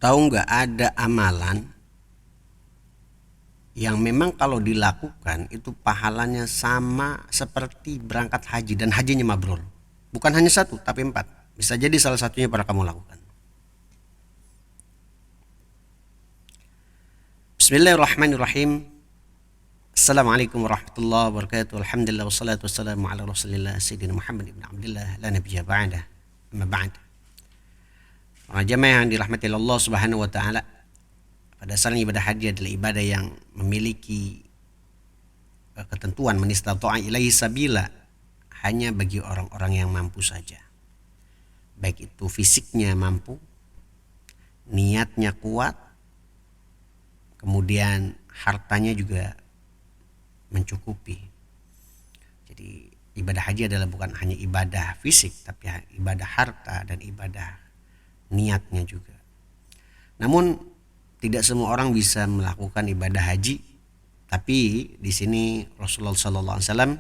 Tahu nggak ada amalan yang memang kalau dilakukan itu pahalanya sama seperti berangkat haji dan hajinya mabrur. Bukan hanya satu tapi 4. Bisa jadi salah satunya pernah kamu lakukan. Bismillahirrahmanirrahim. Assalamualaikum warahmatullahi wabarakatuh. Alhamdulillah wassalatu wassalamu ala Rasulillah Sayyidina Muhammad ibn Abdullah la nabiyya ba'dah. Amma ba'd. Para jamaah yang dirahmati Allah Subhanahu wa taala, pada dasarnya ibadah haji adalah ibadah yang memiliki ketentuan manistata'a ilaihi sabila, hanya bagi orang-orang yang mampu saja. Baik itu fisiknya mampu, niatnya kuat, kemudian hartanya juga mencukupi. Jadi ibadah haji adalah bukan hanya ibadah fisik, tapi ibadah harta dan ibadah niatnya juga. Namun tidak semua orang bisa melakukan ibadah haji, tapi di sini Rasulullah SAW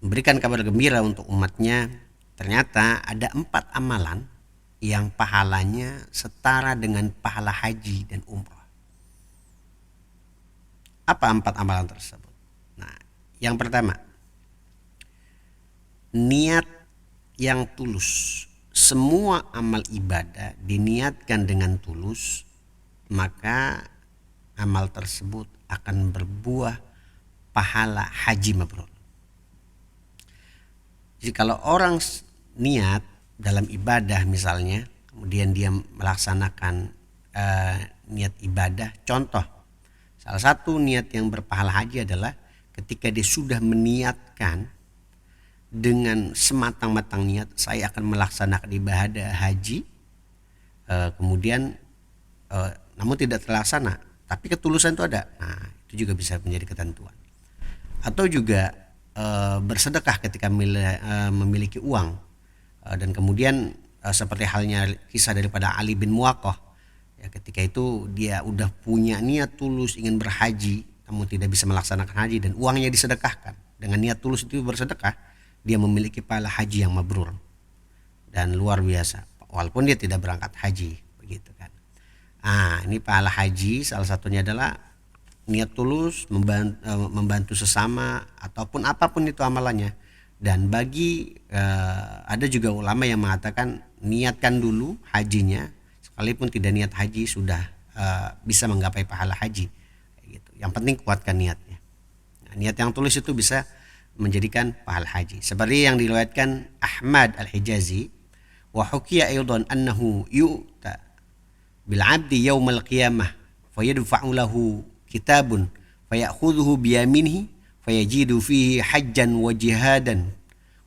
memberikan kabar gembira untuk umatnya. Ternyata ada 4 amalan yang pahalanya setara dengan pahala haji dan umrah. Apa 4 amalan tersebut? Nah, yang pertama, niat yang tulus. Semua amal ibadah diniatkan dengan tulus, maka amal tersebut akan berbuah pahala haji mabrur. Jadi kalau orang niat dalam ibadah misalnya, kemudian dia melaksanakan niat ibadah, contoh salah satu niat yang berpahala haji adalah ketika dia sudah meniatkan dengan sematang-matang niat, saya akan melaksanakan ibadah haji, kemudian namun tidak terlaksana, tapi ketulusan itu ada. Nah, itu juga bisa menjadi ketentuan. Atau juga bersedekah ketika memiliki uang, dan kemudian seperti halnya kisah daripada Ali bin Muwaqqah, ya, ketika itu dia udah punya niat tulus ingin berhaji, namun tidak bisa melaksanakan haji dan uangnya disedekahkan. Dengan niat tulus itu bersedekah, dia memiliki pahala haji yang mabrur dan luar biasa, walaupun dia tidak berangkat haji, begitu kan. Ini pahala haji salah satunya adalah niat tulus membantu sesama ataupun apapun itu amalannya. Dan bagi ada juga ulama yang mengatakan niatkan dulu hajinya, sekalipun tidak niat haji sudah bisa menggapai pahala haji, gitu. Yang penting kuatkan niatnya. Nah, niat yang tulus itu bisa menjadikan pahala haji. Seperti yang diriwayatkan Ahmad Al-Hijazi, wa hukiya aidan annahu yu'ta bil 'abdi yaumal qiyamah fayadfa'u lahu kitabun fayakhudhuhu bi yaminihi fayajidu fihi hajjan wa jihadan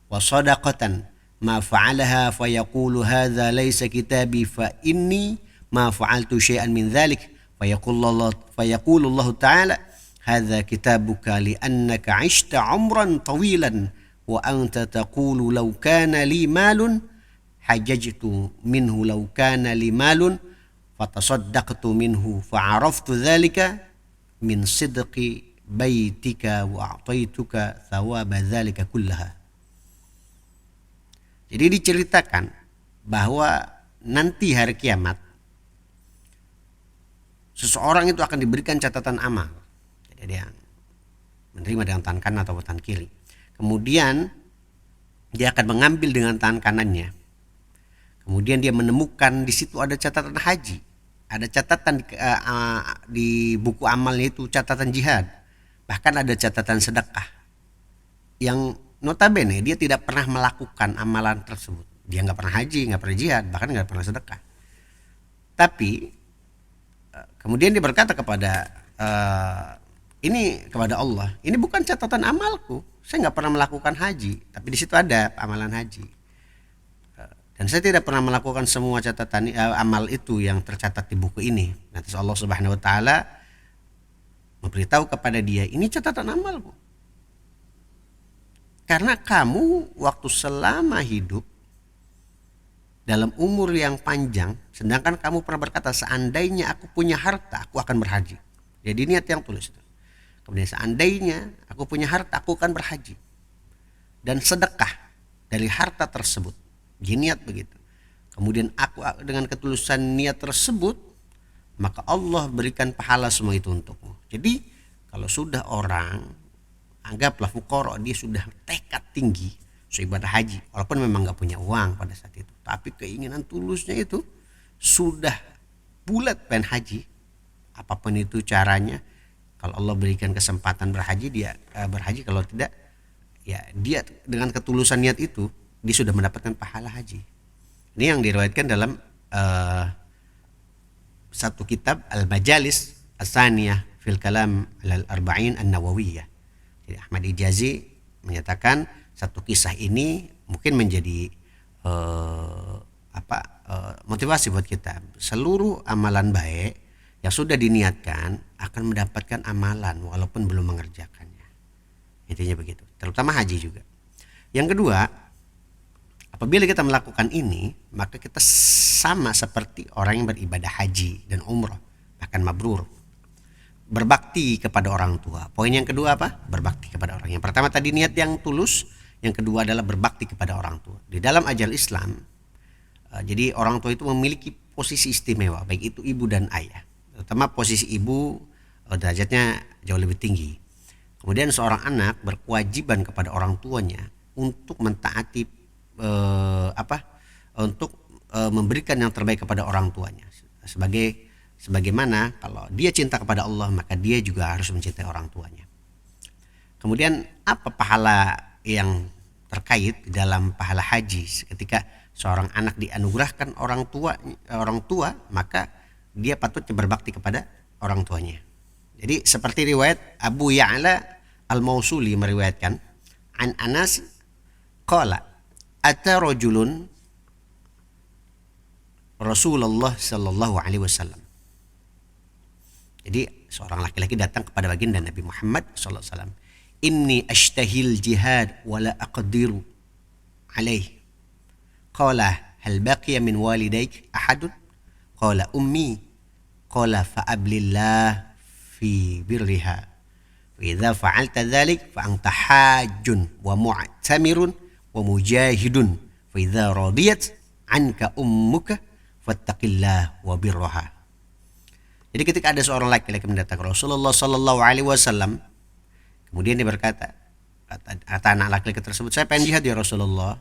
wa sadaqatan ma fa'alaha fayaqulu hadza laysa kitabi fa inni ma fa'altu syai'an min dhalik fayaqulu Allah ta'ala hadza kitabuka li'annaka 'ishta 'umran tawilan wa anta taqulu law kana li malun hajjajtu minhu law kana li malun fatasaddaqtu minhu fa'araftu dhalika min sidqi baitika wa a'taituka thawaba dhalika kullaha. Jadi diceritakan bahwa nanti hari kiamat seseorang itu akan diberikan catatan amal. Jadi dia menerima dengan tangan kanan atau tangan kiri. Kemudian dia akan mengambil dengan tangan kanannya. Kemudian dia menemukan di situ ada catatan haji, ada catatan di buku amalnya itu catatan jihad, bahkan ada catatan sedekah. Yang notabene dia tidak pernah melakukan amalan tersebut. Dia nggak pernah haji, nggak pernah jihad, bahkan nggak pernah sedekah. Tapi kemudian dia berkata kepada kepada Allah, ini bukan catatan amalku, saya nggak pernah melakukan haji, tapi di situ ada amalan haji. Dan saya tidak pernah melakukan semua catatan amal itu yang tercatat di buku ini. Nanti Allah Subhanahu wa taala memberitahu kepada dia, ini catatan amalmu. Karena kamu waktu selama hidup dalam umur yang panjang, sedangkan kamu pernah berkata seandainya aku punya harta aku akan berhaji. Jadi niat yang tulus itu. Kemudian seandainya aku punya harta aku akan berhaji. Dan sedekah dari harta tersebut. Niat begitu. kemudian aku dengan ketulusan niat tersebut, maka Allah berikan pahala semua itu untukmu. Jadi kalau sudah orang, anggaplah fuqara, dia sudah tekad tinggi ibadah haji, walaupun memang nggak punya uang pada saat itu, tapi keinginan tulusnya itu sudah bulat pengen haji, apapun itu caranya. Kalau Allah berikan kesempatan berhaji, dia berhaji. Kalau tidak, ya dia dengan ketulusan niat itu dia sudah mendapatkan pahala haji. Ini yang diriwayatkan dalam satu kitab Al-Majalis As-Saniyah fil Kalam Al-Arba'in An-Nawawiyah. Jadi Ahmad Hijazi menyatakan satu kisah ini mungkin menjadi motivasi buat kita. Seluruh amalan baik yang sudah diniatkan akan mendapatkan amalan walaupun belum mengerjakannya. Intinya begitu. Terutama haji juga. Yang kedua, apabila kita melakukan ini, maka kita sama seperti orang yang beribadah haji dan umrah, bahkan mabrur. Berbakti kepada orang tua. Poin yang kedua apa? Berbakti kepada orang. Yang pertama tadi niat yang tulus, yang kedua adalah berbakti kepada orang tua. Di dalam ajaran Islam, jadi orang tua itu memiliki posisi istimewa, baik itu ibu dan ayah. Terutama posisi ibu derajatnya jauh lebih tinggi. Kemudian seorang anak berkewajiban kepada orang tuanya untuk mentaati memberikan yang terbaik kepada orang tuanya. Sebagaimana kalau dia cinta kepada Allah, maka dia juga harus mencintai orang tuanya. Kemudian apa pahala yang terkait dalam pahala haji ketika seorang anak dianugerahkan orang tua, maka dia patutnya berbakti kepada orang tuanya. Jadi seperti riwayat Abu Ya'la Al-Mausuli meriwayatkan an Anas qala ata rajulun Rasulullah sallallahu alaihi wasallam. Jadi seorang laki-laki datang kepada baginda Nabi Muhammad sallallahu alaihi wasallam. Inni ashtahil jihad wala aqdiru alaih. Qala hal baqiya min walidayk ahadun? Qala ummi. Qala fa'ablillah fi birriha. Wa idza fa'alta dhalik fa anta hajjun wa mu'tamirun wa mujahidun. Fa idza radiyat anka ummuka fattaqillah wa birraha. Jadi ketika ada seorang laki-laki mendatang Rasulullah sallallahu alaihi wasallam, kemudian dia berkata, kata anak laki-laki tersebut, saya pengen jihad ya Rasulullah.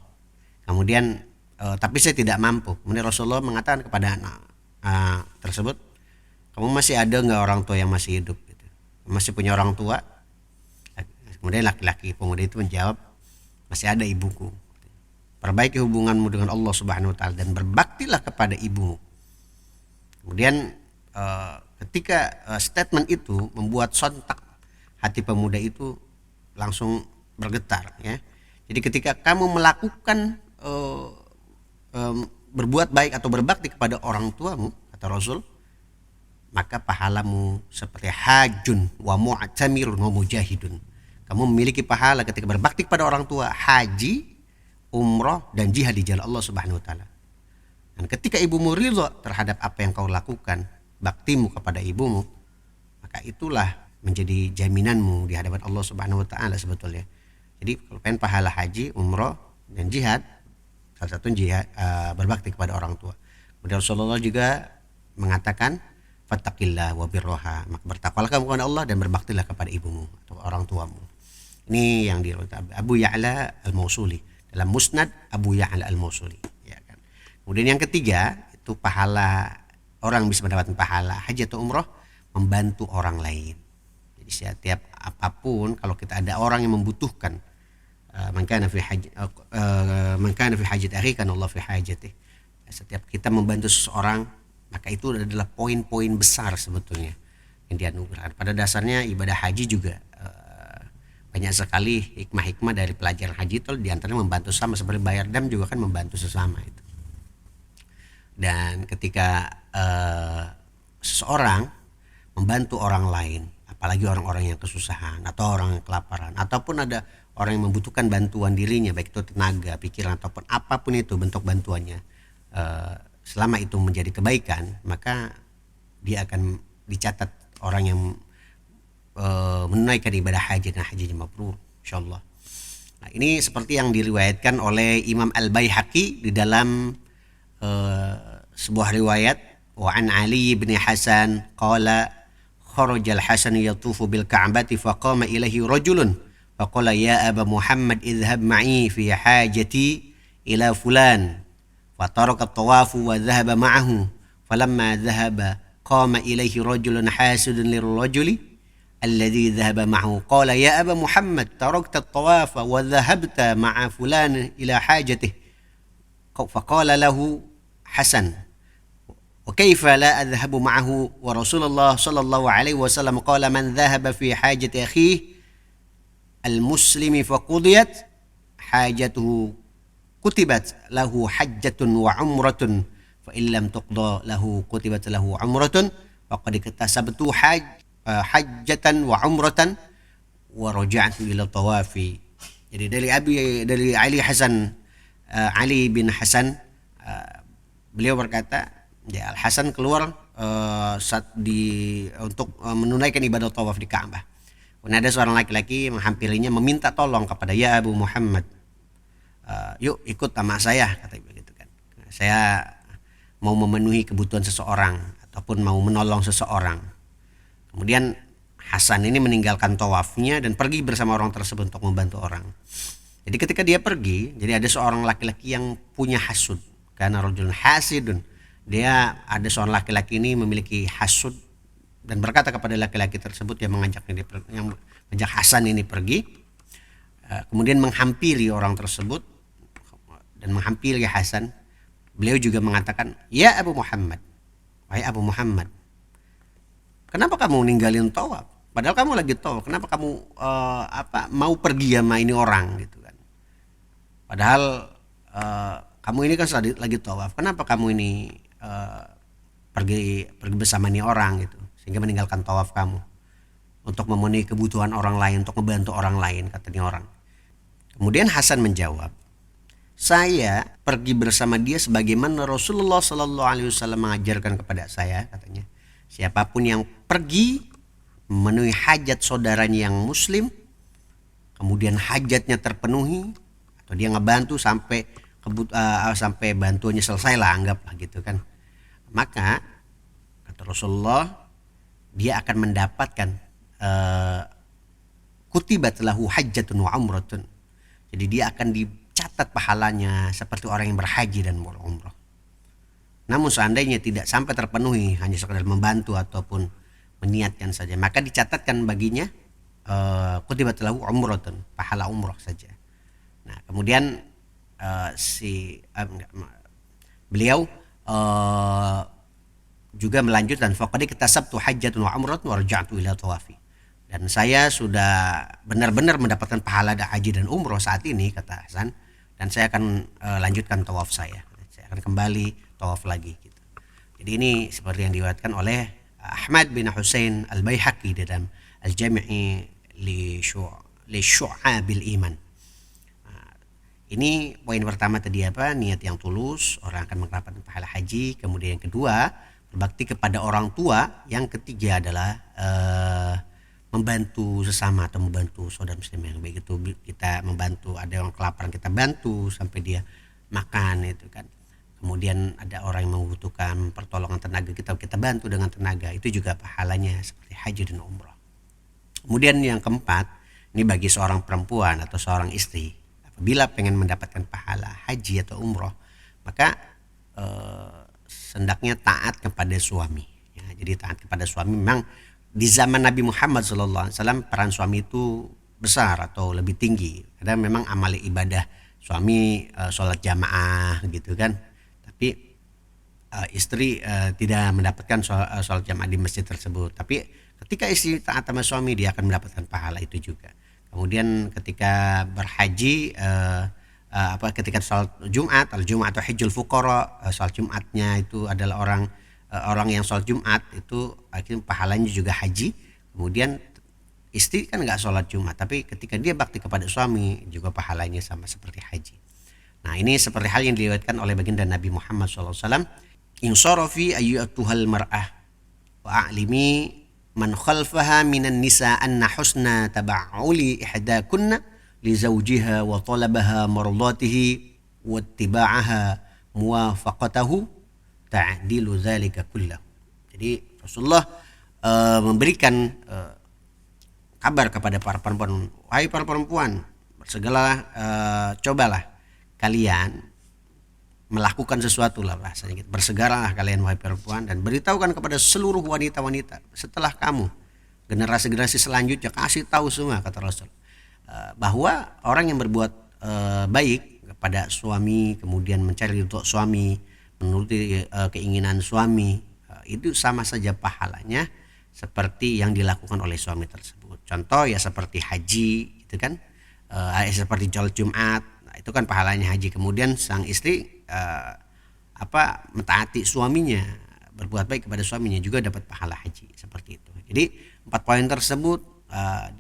Kemudian tapi saya tidak mampu. Kemudian Rasulullah mengatakan kepada anak tersebut, kamu masih ada nggak orang tua yang masih hidup? Gitu. Masih punya orang tua? Kemudian laki-laki pemuda itu menjawab, masih ada ibuku. Perbaiki hubunganmu dengan Allah Subhanahu Wa Taala dan berbaktilah kepada ibumu. Kemudian ketika statement itu membuat sontak hati pemuda itu langsung bergetar, ya. Jadi ketika kamu melakukan berbuat baik atau berbakti kepada orang tuamu, kata Rasul, maka pahalamu seperti hajun wa mu'tamirun wa mujahidun. Kamu memiliki pahala ketika berbakti kepada orang tua, haji, umrah dan jihad di jalan Allah Subhanahu Wa Taala. Dan ketika ibumu ridha terhadap apa yang kau lakukan, baktimu kepada ibumu, maka itulah menjadi jaminanmu di hadapan Allah Subhanahu Wa Taala sebetulnya. Jadi kalau pengen pahala haji, umrah dan jihad, salah satu jihad berbakti kepada orang tua. Kemudian Rasulullah juga mengatakan fattaqillah wa birroha, maka bertakwalah kamu kepada Allah dan berbaktilah kepada ibumu atau orang tuamu. Ini yang diriwayatkan Abu Ya'la Al-Mausuli dalam Musnad Abu Ya'la Al-Mausuli, ya kan. Kemudian yang ketiga itu pahala, orang bisa mendapatkan pahala haji atau umrah membantu orang lain. Jadi setiap apapun, kalau kita ada orang yang membutuhkan, man kana fi hajat akhi kana Allah fi hajatih. Setiap kita membantu seseorang, maka itu adalah poin-poin besar sebetulnya yang dianugerahkan. Pada dasarnya ibadah haji juga banyak sekali hikmah-hikmah dari pelajaran haji itu, diantaranya membantu sama, seperti bayar dam juga kan membantu sesama itu. Dan ketika seseorang membantu orang lain, apalagi orang-orang yang kesusahan atau orang yang kelaparan, ataupun ada orang yang membutuhkan bantuan dirinya, baik itu tenaga, pikiran ataupun apapun itu bentuk bantuannya, selama itu menjadi kebaikan, maka dia akan dicatat orang yang menunaikan ibadah haji dan hajinya mabrur, insyaallah. Nah, ini seperti yang diriwayatkan oleh Imam Al-Baihaqi di dalam sebuah riwayat wa an Ali bin Hasan qala kharaja al-Hasan yatufu bil Ka'bati faqama ilaihi rajulun faqala ya Aba Muhammad idhhab ma'i fi hajati ila fulan fataraka at-tawafu wa dhahaba ma'ahu falamma dhahaba qama ilaihi rajulun hasidun lirrajuli alladhi dhahaba ma'ahu qala ya Aba Muhammad tarakta at-tawafa wa dhahabta ma'a fulan ila hajatihi faqala lahu Hasan وكيف لا أذهب معه ورسول الله صلى الله عليه وسلم قال من ذهب في حاجة أخيه المسلم فقضيت حاجته كتبت له حجة وعمرة فإن لم تقضى له كتبت له عمرة فقد اكتسبت حجة وعمرة ورجعت إلى الطواف. Jadi dari Ali bin Hasan, beliau berkata, ya, Al Hasan keluar untuk menunaikan ibadah tawaf di Ka'bah. Kemudian ada seorang laki-laki menghampirinya meminta tolong kepada ya Abu Muhammad, yuk ikut sama saya, kata begitu kan. Saya mau memenuhi kebutuhan seseorang ataupun mau menolong seseorang. Kemudian Hasan ini meninggalkan tawafnya dan pergi bersama orang tersebut untuk membantu orang. Jadi ketika dia pergi, jadi ada seorang laki-laki yang punya hasud, karena rajulun hasidun. Dia ada seorang laki-laki ini memiliki hasud dan berkata kepada laki-laki tersebut yang mengajak Hasan ini pergi, kemudian menghampiri orang tersebut dan menghampiri Hasan. Beliau juga mengatakan, ya Abu Muhammad, wahai Abu Muhammad, kenapa kamu ninggalin tawaf? Padahal kamu lagi tawaf. Kenapa kamu mau pergi sama ini orang gitu kan? Padahal kamu ini kan lagi tawaf. Kenapa kamu ini pergi bersama ini orang gitu, sehingga meninggalkan tawaf kamu untuk memenuhi kebutuhan orang lain, untuk membantu orang lain, katanya orang. Kemudian Hasan menjawab, saya pergi bersama dia sebagaimana Rasulullah Sallallahu Alaihi Wasallam mengajarkan kepada saya, katanya. Siapapun yang pergi memenuhi hajat saudaranya yang muslim, kemudian hajatnya terpenuhi, atau dia ngebantu sampai bantuannya selesai lah, anggaplah gitu kan, maka kata Rasulullah, dia akan mendapatkan kutibat lahu hajjatun wa umratun. Jadi dia akan dicatat pahalanya seperti orang yang berhaji dan berumrah. Namun seandainya tidak sampai terpenuhi, hanya sekedar membantu ataupun meniatkan saja, maka dicatatkan baginya kutibat lahu umratun, pahala umrah saja. Nah, kemudian beliau juga melanjutkan, faqad iktasabtu hajjatun wa umratun wa raja'tu ila tawafi. Dan saya sudah benar-benar mendapatkan pahala haji dan umrah saat ini, kata Hasan, dan saya akan lanjutkan tawaf saya. Saya akan kembali tawaf lagi gitu. Jadi ini seperti yang diriwayatkan oleh Ahmad bin Husain Al-Baihaqi dalam Al-Jami' li Syu'abil Iman. Ini poin pertama tadi apa? Niat yang tulus, orang akan mendapatkan pahala haji. Kemudian yang kedua, berbakti kepada orang tua. Yang ketiga adalah membantu sesama atau membantu saudara muslim yang baik. Itu kita membantu, ada orang kelaparan kita bantu sampai dia makan itu kan. Kemudian ada orang yang membutuhkan pertolongan tenaga, kita bantu dengan tenaga. Itu juga pahalanya seperti haji dan umrah. Kemudian yang keempat, ini bagi seorang perempuan atau seorang istri, apabila pengen mendapatkan pahala haji atau umrah, maka hendaknya taat kepada suami. Ya, jadi taat kepada suami. Memang di zaman Nabi Muhammad SAW peran suami itu besar atau lebih tinggi. Karena memang amal ibadah suami sholat jamaah gitu kan. Tapi istri tidak mendapatkan sholat jamaah di masjid tersebut. Tapi ketika istri taat sama suami, dia akan mendapatkan pahala itu juga. Kemudian ketika berhaji, ketika sholat Jumat, al-Jumat atau hajjul fuqara, sholat Jumatnya itu adalah orang yang sholat Jumat itu akhirnya pahalanya juga haji. Kemudian istri kan nggak sholat Jumat, tapi ketika dia bakti kepada suami juga pahalanya sama seperti haji. Nah, ini seperti hal yang diriwayatkan oleh baginda Nabi Muhammad SAW. Insarafi ayyatuhal mar'ah wa a'limi man khalfaha minan nisa anna husna taba'uli ihdakunna li zawjiha wa talabaha mardatihi wa ittiba'aha muwafaqatahu ta'dilu dzalika kullahu. Jadi Rasulullah memberikan kabar kepada para perempuan, wahai para perempuan, bersegeralah, cobalah kalian melakukan sesuatu lah bahasanya gitu. Bersegeralah kalian wahai perempuan dan beritahukan kepada seluruh wanita-wanita setelah kamu, generasi-generasi selanjutnya, kasih tahu semua, kata Rasul, bahwa orang yang berbuat baik kepada suami, kemudian mencari untuk suami, menuruti keinginan suami, itu sama saja pahalanya seperti yang dilakukan oleh suami tersebut. Contoh ya seperti haji gitu kan, seperti sholat Jumat, nah, itu kan pahalanya haji. Kemudian sang istri mentaati suaminya, berbuat baik kepada suaminya, juga dapat pahala haji, seperti itu. Jadi 4 poin tersebut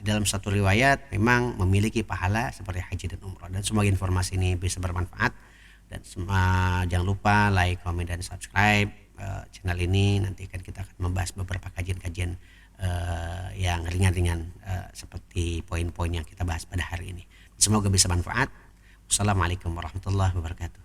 di dalam satu riwayat memang memiliki pahala seperti haji dan umrah. Dan semoga informasi ini bisa bermanfaat, dan jangan lupa like, komen, dan subscribe channel ini. Nanti kan kita akan membahas beberapa kajian-kajian yang ringan-ringan seperti poin-poin yang kita bahas pada hari ini. Semoga bisa manfaat. Wassalamualaikum warahmatullahi wabarakatuh.